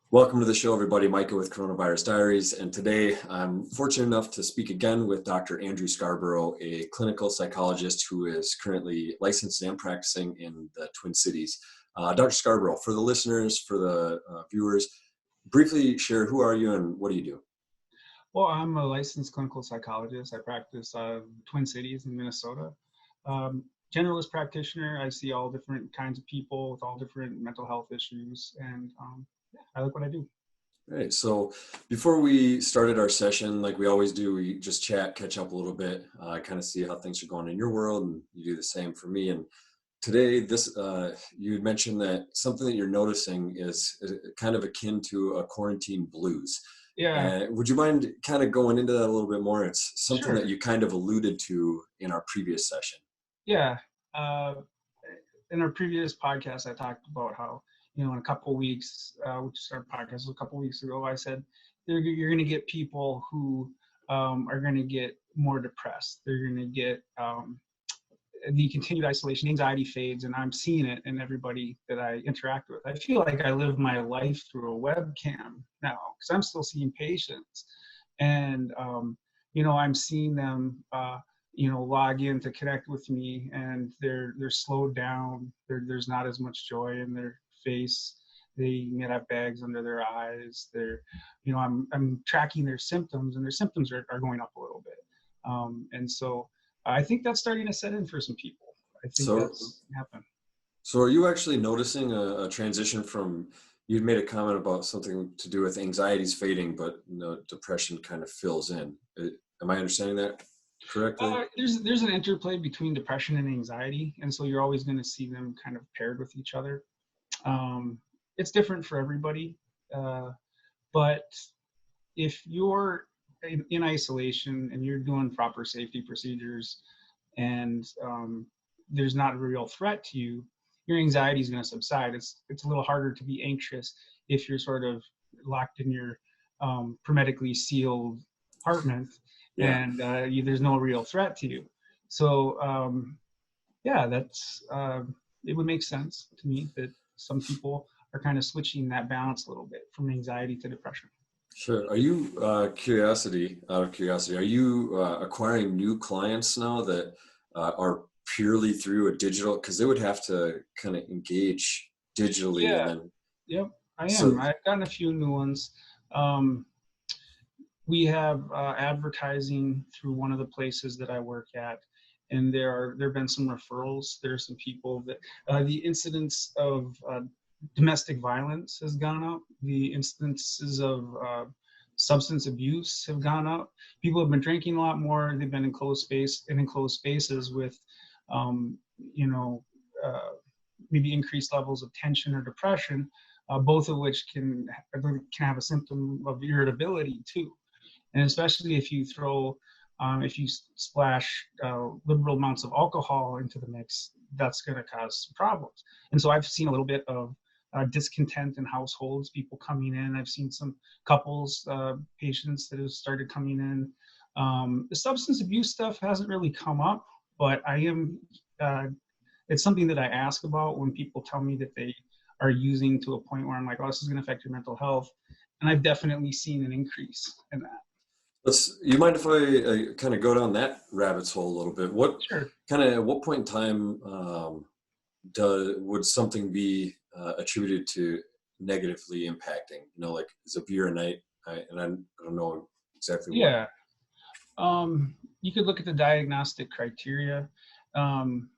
Welcome to the show, everybody. Micah with CoronavirusDiaries, and today I'm fortunate enough to speak again with Dr. Andrew Scarbrough, a clinical psychologist who is currently licensed and practicing in the Twin Cities. Dr. Scarbrough, for the listeners, for the viewers, briefly share who are you and what do you do? Well, I'm a licensed clinical psychologist. I practice Twin Cities in Minnesota. Generalist practitioner. I see all different kinds of people with all different mental health issues, and I like what I do. Right. So before we started our session, like we always do, we just chat, catch up a little bit, kind of see how things are going in your world, and you do the same for me. And today, you had mentioned that something that you're noticing is kind of akin to a quarantine blues. Yeah, Would you mind kind of going into that a little bit more? It's something sure. that you kind of alluded to in our previous session. Yeah. Uh, in our previous podcast, I talked about how, in a couple of weeks, which is our podcast a couple of weeks ago, I said you're going to get people who are going to get more depressed. They're going to get the continued isolation, anxiety fades, and I'm seeing it in everybody that I interact with. I feel like I live my life through a webcam now because I'm still seeing patients, and I'm seeing them, log in to connect with me, and they're slowed down. There's not as much joy in their face. They may have bags under their eyes. I'm tracking their symptoms, and their symptoms are going up a little bit, and so. I think that's starting to set in for some people. I think So, that's happened. so are you actually noticing a transition from, you'd made a comment about something to do with anxieties fading, but depression kind of fills in. Am I understanding that correctly? There's an interplay between depression and anxiety, and so you're always going to see them kind of paired with each other. It's different for everybody, but if you're in isolation and you're doing proper safety procedures and there's not a real threat to you, your anxiety is going to subside. It's a little harder to be anxious if you're sort of locked in your hermetically sealed apartment Yeah. and there's no real threat to you. So that's it would make sense to me that some people are kind of switching that balance a little bit from anxiety to depression. Sure. Are you, out of curiosity, are you acquiring new clients now that are purely through a digital, because they would have to kind of engage digitally and Yeah, then, yep, I am. so, I've gotten a few new ones. Um, we have advertising through one of the places that I work at, and there have been some referrals. There are some people that the incidence of domestic violence has gone up. The instances of substance abuse have gone up. People have been drinking a lot more. They've been in enclosed spaces with, um, you know, uh, maybe increased levels of tension or depression, both of which can have a symptom of irritability too. And especially if you if you splash liberal amounts of alcohol into the mix, that's going to cause some problems. And so I've seen a little bit of discontent in households, people coming in. I've seen some couples, patients that have started coming in. The substance abuse stuff hasn't really come up, but it's something that I ask about when people tell me that they are using to a point where I'm like, oh, this is going to affect your mental health. And I've definitely seen an increase in that. you mind if I kind of go down that rabbit's hole a little bit? Sure. At what point in time would something be attributed to negatively impacting? Like is a beer a night? I don't know exactly what. Yeah. You could look at the diagnostic criteria. Um,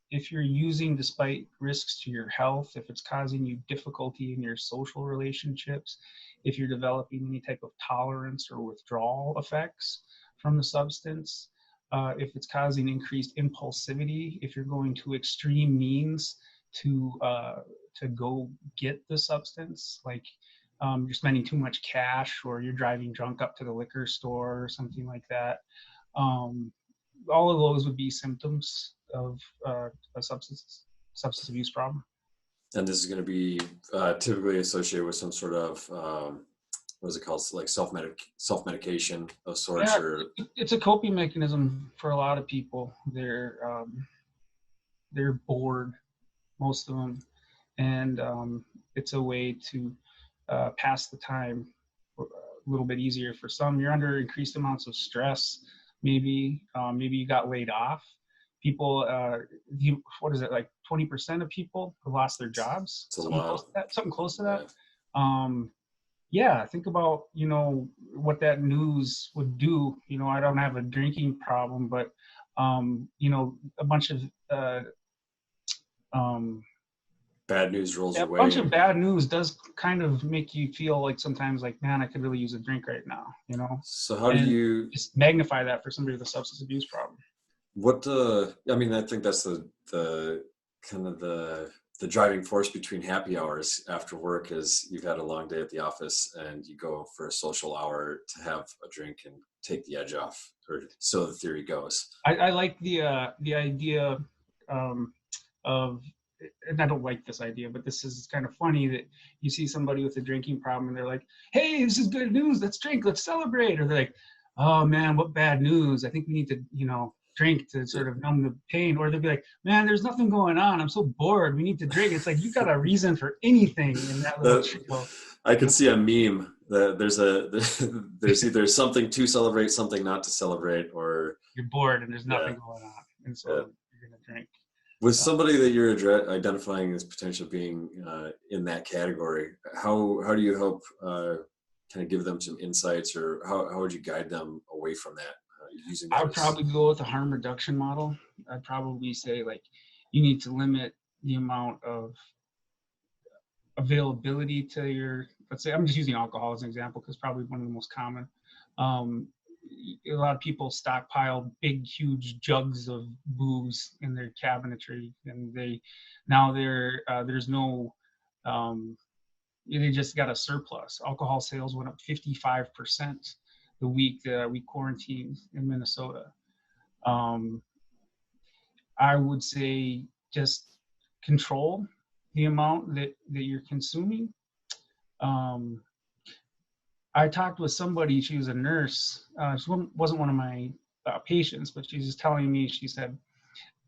if you're using despite risks to your health, if it's causing you difficulty in your social relationships, if you're developing any type of tolerance or withdrawal effects from the substance, if it's causing increased impulsivity, if you're going to extreme means to go get the substance, like you're spending too much cash or you're driving drunk up to the liquor store or something like that. Um, all of those would be symptoms of a substance abuse problem. And this is going to be typically associated with some sort of what is it called, like self-medication of sorts, Yeah, or it's a coping mechanism for a lot of people. They're bored, most of them, and it's a way to pass the time a little bit easier. For some, you're under increased amounts of stress. Maybe maybe you got laid off. People, what is it, like 20% of people have lost their jobs? It's a Something close lot. to that. Something close to Yeah. that. Yeah, think about, what that news would do. I don't have a drinking problem, but a bunch of um, Bad news rolls a your way, bunch of and bad news does kind of make you feel like sometimes like, man, I could really use a drink right now, so how do and you just magnify that for somebody with a substance abuse problem. I mean, I think that's the kind of the driving force between happy hours after work is you've had a long day at the office and you go for a social hour to have a drink and take the edge off, or so the theory goes. I like the idea um, of, and I don't like this idea, but this is kind of funny that you see somebody with a drinking problem and they're like, "Hey, this is good news. Let's drink. Let's celebrate." Or they're like, "Oh man, what bad news. I think we need to, drink to sort of numb the pain." Or they'll be like, "Man, there's nothing going on. I'm so bored. We need to drink." It's like you got a reason for anything in that little The, trio. I could see a meme that there's either something to celebrate, something not to celebrate, or You're bored and there's yeah. nothing going on, and Yeah. so you're gonna drink. With somebody that you're identifying as potential being in that category, how do you help kind of give them some insights, or how would you guide them away from that, using I that would as probably go with a harm reduction model. I'd probably say, like, you need to limit the amount of availability to your, let's say, I'm just using alcohol as an example because probably one of the most common. Um, a lot of people stockpile big, huge jugs of booze in their cabinetry, and there's no, they just got a surplus. Alcohol sales went up 55% the week that we quarantined in Minnesota. Um, I would say just control the amount that you're consuming. Um, I talked with somebody, she was a nurse. She wasn't one of my patients, but she was telling me, she said,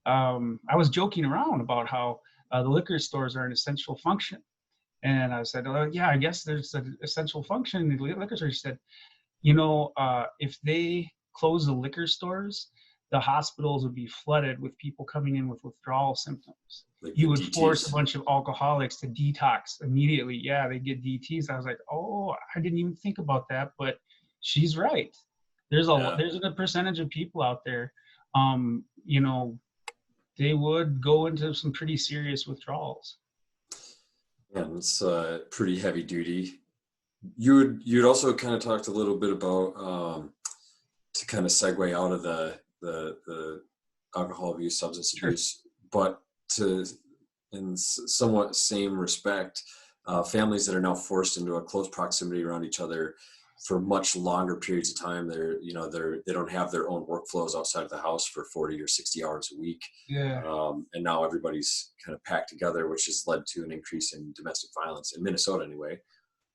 I was joking around about how the liquor stores are an essential function. And I said, oh, yeah, I guess there's an essential function in the liquor store. She said, if they close the liquor stores, the hospitals would be flooded with people coming in with withdrawal symptoms. like the You would force a DTs? bunch of alcoholics to detox immediately. Yeah, they get DTs. I was like, oh, I didn't even think about that, but she's right. Yeah, There's a percentage of people out there, um, you know, they would go into some pretty serious withdrawals. and it's pretty heavy duty. You'd also kind of talked a little bit about to kind of segue out of the alcohol abuse, substance Sure. abuse, but to in somewhat same respect, families that are now forced into a close proximity around each other for much longer periods of time. They don't have their own workflows outside of the house for 40 or 60 hours a week. Yeah. And now everybody's kind of packed together, which has led to an increase in domestic violence in Minnesota anyway.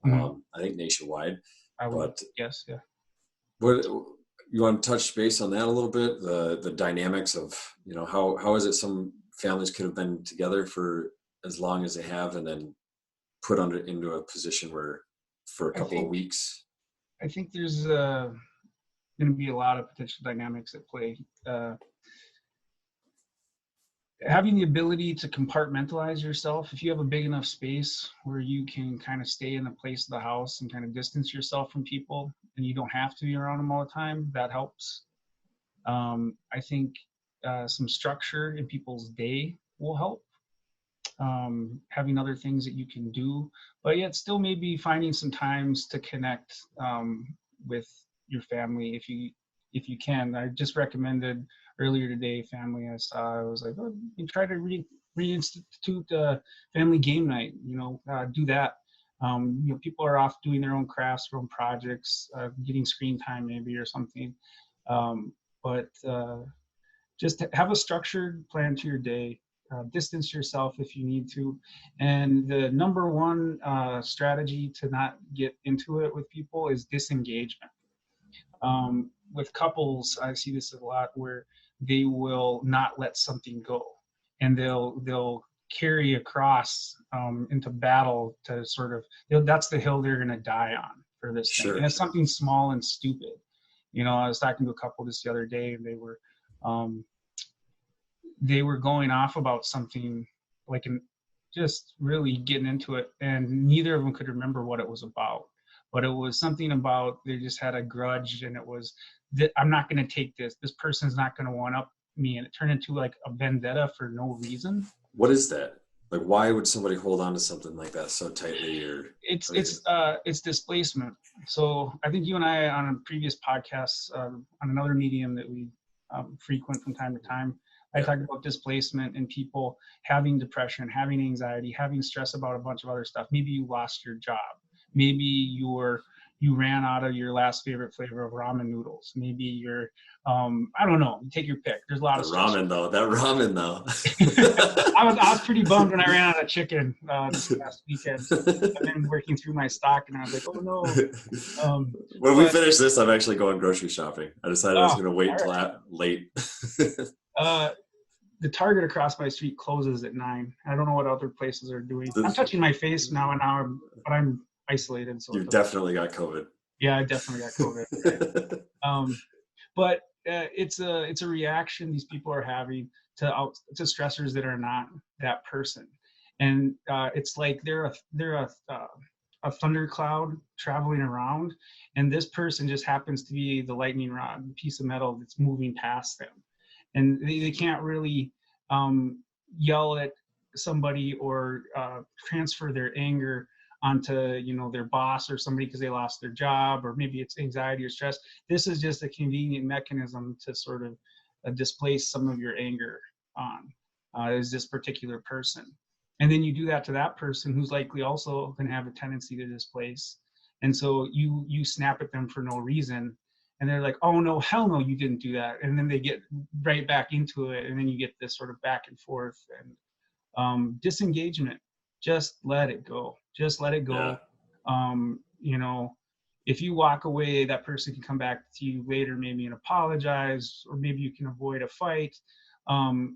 Mhm. I think nationwide. I would But guess, yeah. what you want to touch base on that a little bit? The dynamics of how is it some families could have been together for as long as they have, and then put into a position where for a I couple of think weeks. I think there's going to be a lot of potential dynamics at play. Having the ability to compartmentalize yourself, if you have a big enough space where you can kind of stay in the place of the house and kind of distance yourself from people and you don't have to be around them all the time, that helps. I think some structure in people's day will help. Having other things that you can do, but yet still maybe finding some times to connect with your family if you can. I just recommended earlier today family I saw. I was like, oh, you try to reinstitute family game night. Do that. People are off doing their own crafts, their own projects, getting screen time maybe or something. But just have a structured plan to your day. Distance yourself if you need to. And the number one strategy to not get into it with people is disengagement. With couples, I see this a lot where they will not let something go, and they'll carry across into battle to sort of, that's the hill they're going to die on for this thing. Sure. And it's something small and stupid. I was talking to a couple just the other day, and they were going off about something like just really getting into it, and neither of them could remember what it was about. But it was something about, they just had a grudge, and it was that I'm not going to take this. This person's not going to one up me, and it turned into like a vendetta for no reason. What is that? Like, why would somebody hold on to something like that so tightly? Or it's displacement. So I think you and I, on a previous podcast, on another medium that we frequent from time to time, I talked about displacement and people having depression, having anxiety, having stress about a bunch of other stuff. Maybe you lost your job. Maybe you ran out of your last favorite flavor of ramen noodles. Maybe you're, I don't know, take your pick. There's a lot of ramen though. That ramen though. I was pretty bummed when I ran out of chicken this last weekend. I've been working through my stock, and I was like, oh no. When we finish this, I'm actually going grocery shopping. I decided I was going to wait until late. The Target across my street closes at 9. I don't know what other places are doing. I'm touching my face now an hour, but I'm isolated. So you've definitely got COVID. Yeah, I definitely got COVID. Right? But it's a reaction these people are having to stressors that are not that person, and it's like they're a thundercloud traveling around, and this person just happens to be the lightning rod, the piece of metal that's moving past them. And they can't really yell at somebody or transfer their anger onto their boss or somebody because they lost their job, or maybe it's anxiety or stress. This is just a convenient mechanism to sort of displace some of your anger on is this particular person. And then you do that to that person who's likely also going to have a tendency to displace. And so you snap at them for no reason. And they're like, oh no, hell no, you didn't do that. And then they get right back into it. And then you get this sort of back and forth. And disengagement, just let it go. Just let it go. Yeah. If you walk away, that person can come back to you later, maybe and apologize, or maybe you can avoid a fight.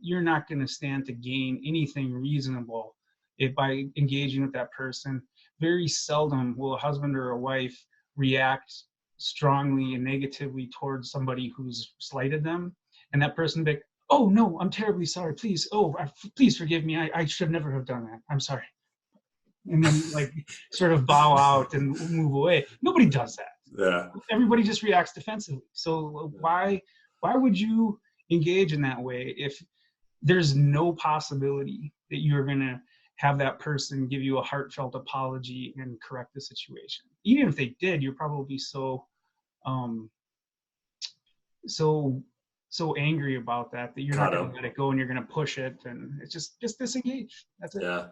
You're not going to stand to gain anything reasonable by engaging with that person. Very seldom will a husband or a wife react strongly and negatively towards somebody who's slighted them, and that person be like, oh no, I'm terribly sorry, please please forgive me, I should never have done that, I'm sorry, and then like sort of bow out and move away. Nobody does that. Yeah, everybody just reacts defensively. So why would you engage in that way if there's no possibility that you're going to have that person give you a heartfelt apology and correct the situation? Even if they did, you're probably so angry about that you're not going to let it go, and you're going to push it, and it's just disengage. That's it. Yeah,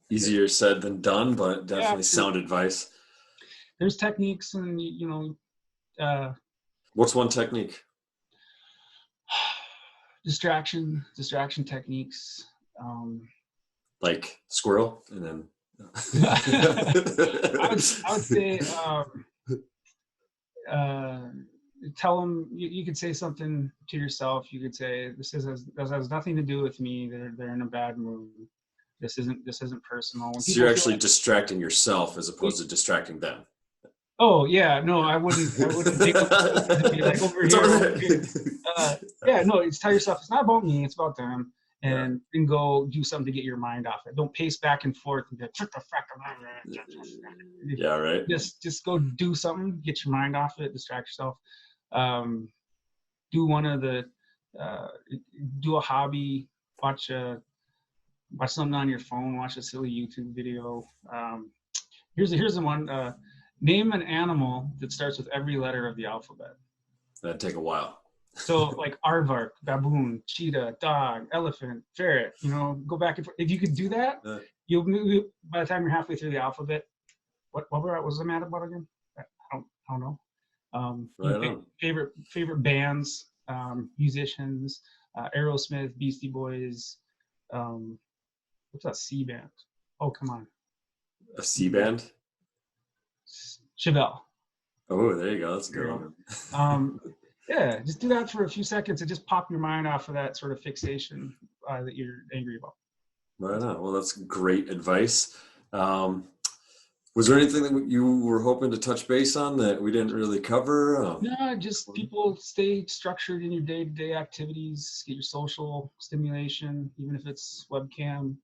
easier said than done, but definitely sound advice. There's techniques, and what's one technique? Distraction techniques. Like squirrel, and then I would say tell them, you could say something to yourself. You could say, this has nothing to do with me. They're in a bad mood. This isn't personal. So you're actually distracting yourself as opposed to distracting them. Oh yeah, no, I wouldn't take up be like over here. Yeah, no, it's tell yourself it's not about me, it's about them. And then go do something to get your mind off it. Don't pace back and forth and be like, yeah, right. Just go do something, get your mind off it, distract yourself. Do a hobby, watch something on your phone, watch a silly YouTube video. Here's the one. Name an animal that starts with every letter of the alphabet. That'd take a while. So like aardvark, baboon, cheetah, dog, elephant, ferret, go back and forth. If you could do that, you'll move, by the time you're halfway through the alphabet. What was I mad about again? I don't know. Favorite bands, musicians, Aerosmith, Beastie Boys. What's that C band? Oh, come on. A C band? Chevelle. Oh, there you go. That's a good one. Yeah, just do that for a few seconds and just pop your mind off of that sort of fixation that you're angry about. Right on. Well, that's great advice. Um, was there anything that you were hoping to touch base on that we didn't really cover? No, just people stay structured in your day-to-day activities, get your social stimulation, even if it's webcam,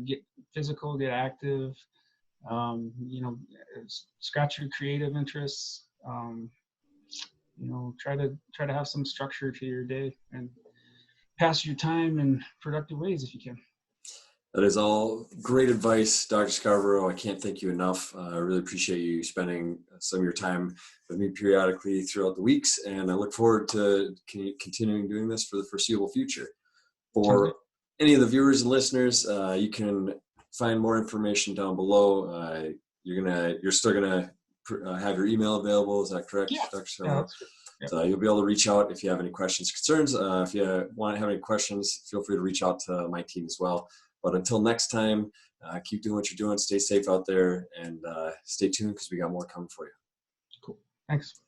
get physical, get active, you know, scratch your creative interests, you know, try to have some structure to your day and pass your time in productive ways if you can. That is all great advice, Dr. Scarborough. I can't thank you enough. I really appreciate you spending some of your time with me periodically throughout the weeks, and I look forward to continuing doing this for the foreseeable future. Sounds good. For any of the viewers and listeners, you can find more information down below. You're still gonna have your email available. Is that correct, Yeah, Dr. yeah, Scarborough? that's good. Yep. So you'll be able to reach out if you have any questions, concerns. If you want to have any questions, feel free to reach out to my team as well. But until next time, keep doing what you're doing. Stay safe out there and stay tuned because we got more coming for you. Cool. Thanks.